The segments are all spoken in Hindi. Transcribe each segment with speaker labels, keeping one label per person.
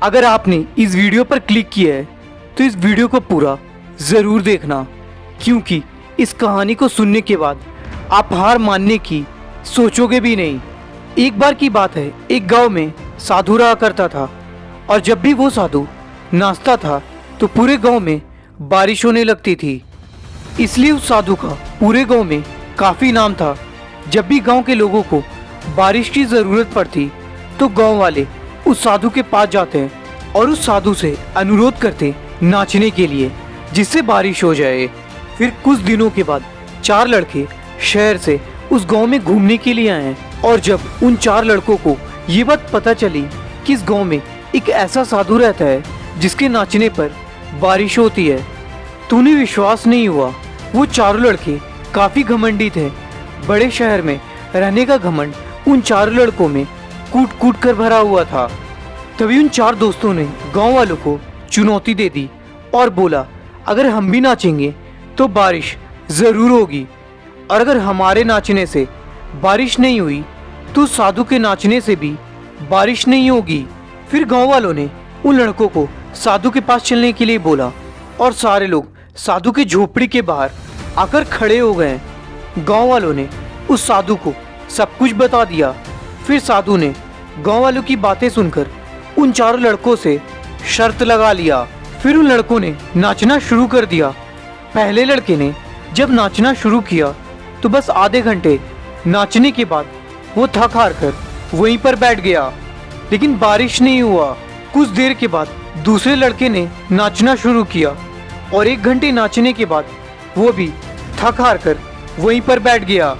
Speaker 1: अगर आपने इस वीडियो पर क्लिक किया है तो इस वीडियो को पूरा ज़रूर देखना, क्योंकि इस कहानी को सुनने के बाद आप हार मानने की सोचोगे भी नहीं। एक बार की बात है, एक गांव में साधु रहा करता था और जब भी वो साधु नाचता था तो पूरे गांव में बारिश होने लगती थी। इसलिए उस साधु का पूरे गांव में काफ़ी नाम था। जब भी गांव के लोगों को बारिश की ज़रूरत पड़ती तो गांव वाले उस साधु के पास जाते हैं और उस साधु से अनुरोध करते नाचने के लिए, जिससे बारिश हो जाए। फिर कुछ दिनों के बाद 4 लड़के शहर से उस गांव में घूमने के लिए आए और जब उन 4 लड़कों को ये बात पता चली कि इस गांव में एक ऐसा साधु रहता है जिसके नाचने पर बारिश होती है, तो उन्हें विश्वास नहीं हुआ। वो चारों लड़के काफ़ी घमंडी थे। बड़े शहर में रहने का घमंड उन 4 लड़कों में कूट कूट कर भरा हुआ था। तभी उन 4 दोस्तों ने गांव वालों को चुनौती दे दी और बोला, अगर हम भी नाचेंगे तो बारिश ज़रूर होगी, और अगर हमारे नाचने से बारिश नहीं हुई तो साधु के नाचने से भी बारिश नहीं होगी। फिर गांव वालों ने उन लड़कों को साधु के पास चलने के लिए बोला और सारे लोग साधु के झोपड़ी के बाहर आकर खड़े हो गए। गांव वालों ने उस साधु को सब कुछ बता दिया। फिर साधु ने गांव वालों की बातें सुनकर उन 4 लड़कों से शर्त लगा लिया। फिर उन लड़कों ने नाचना शुरू कर दिया। पहले लड़के ने जब नाचना शुरू किया तो बस आधे घंटे नाचने के बाद वो थक हार कर वहीं पर बैठ गया, लेकिन बारिश नहीं हुआ। कुछ देर के बाद दूसरे लड़के ने नाचना शुरू किया और 1 घंटे नाचने के बाद वो भी थक हार कर वहीं पर बैठ गया।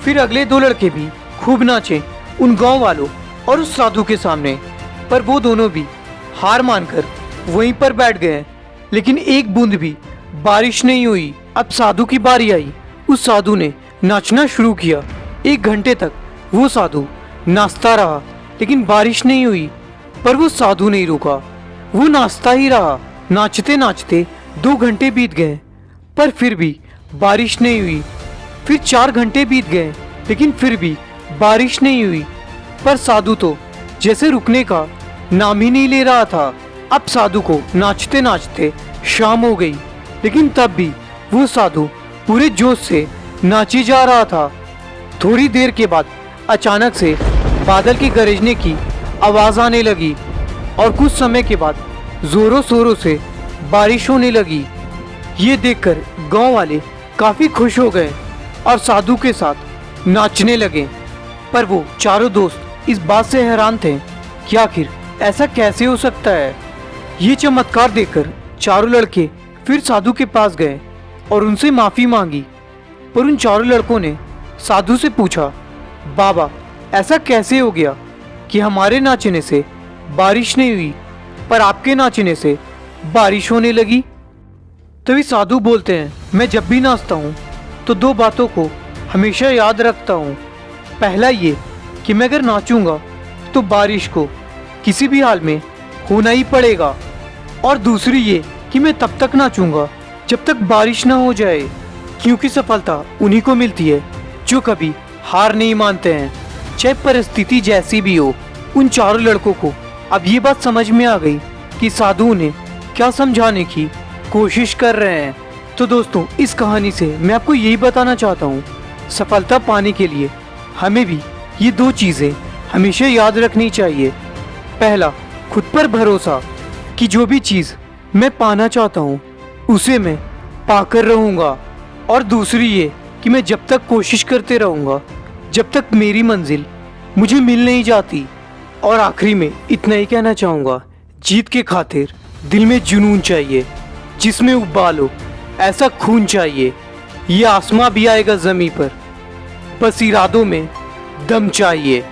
Speaker 1: फिर अगले 2 लड़के भी खूब नाचे उन गांव वालों और उस साधु के सामने, पर वो दोनों भी हार मानकर वहीं पर बैठ गए, लेकिन एक बूंद भी बारिश नहीं हुई। अब साधु की बारी आई। उस साधु ने नाचना शुरू किया। 1 घंटे तक वो साधु नाचता रहा, लेकिन बारिश नहीं हुई। पर वो साधु नहीं रुका, वो नाचता ही रहा। नाचते नाचते 2 घंटे बीत गए, पर फिर भी बारिश नहीं हुई। फिर 4 घंटे बीत गए, लेकिन फिर भी बारिश नहीं हुई। पर साधु तो जैसे रुकने का नाम ही नहीं ले रहा था। अब साधु को नाचते नाचते शाम हो गई, लेकिन तब भी वो साधु पूरे जोश से नाचे जा रहा था। थोड़ी देर के बाद अचानक से बादल के गरजने की आवाज़ आने लगी और कुछ समय के बाद ज़ोरों शोरों से बारिश होने लगी। ये देखकर गांव वाले काफ़ी खुश हो गए और साधु के साथ नाचने लगे। पर वो चारों दोस्त इस बात से हैरान थे कि आखिर ऐसा कैसे हो सकता है। ये चमत्कार देखकर चारों लड़के फिर साधु के पास गए और उनसे माफ़ी मांगी। पर उन चारों लड़कों ने साधु से पूछा, बाबा ऐसा कैसे हो गया कि हमारे नाचने से बारिश नहीं हुई पर आपके नाचने से बारिश होने लगी। तभी साधु बोलते हैं, मैं जब भी नाचता हूँ तो 2 बातों को हमेशा याद रखता हूँ। पहला ये कि मैं अगर नाचूंगा तो बारिश को किसी भी हाल में होना ही पड़ेगा, और दूसरी ये कि मैं तब तक नाचूंगा जब तक बारिश ना हो जाए, क्योंकि सफलता उन्हीं को मिलती है जो कभी हार नहीं मानते हैं, चाहे परिस्थिति जैसी भी हो। उन चारों लड़कों को अब ये बात समझ में आ गई कि साधु उन्हें क्या समझाने की कोशिश कर रहे हैं। तो दोस्तों, इस कहानी से मैं आपको यही बताना चाहता हूँ, सफलता पाने के लिए हमें भी ये 2 चीज़ें हमेशा याद रखनी चाहिए। पहला, खुद पर भरोसा कि जो भी चीज़ मैं पाना चाहता हूँ उसे मैं पाकर रहूँगा, और दूसरी ये कि मैं जब तक कोशिश करते रहूँगा जब तक मेरी मंजिल मुझे मिल नहीं जाती। और आखिरी में इतना ही कहना चाहूँगा, जीत के खातिर दिल में जुनून चाहिए, जिसमें उबाल हो ऐसा खून चाहिए। ये आसमां भी आएगा ज़मीं पर, बस इरादों में दम चाहिए।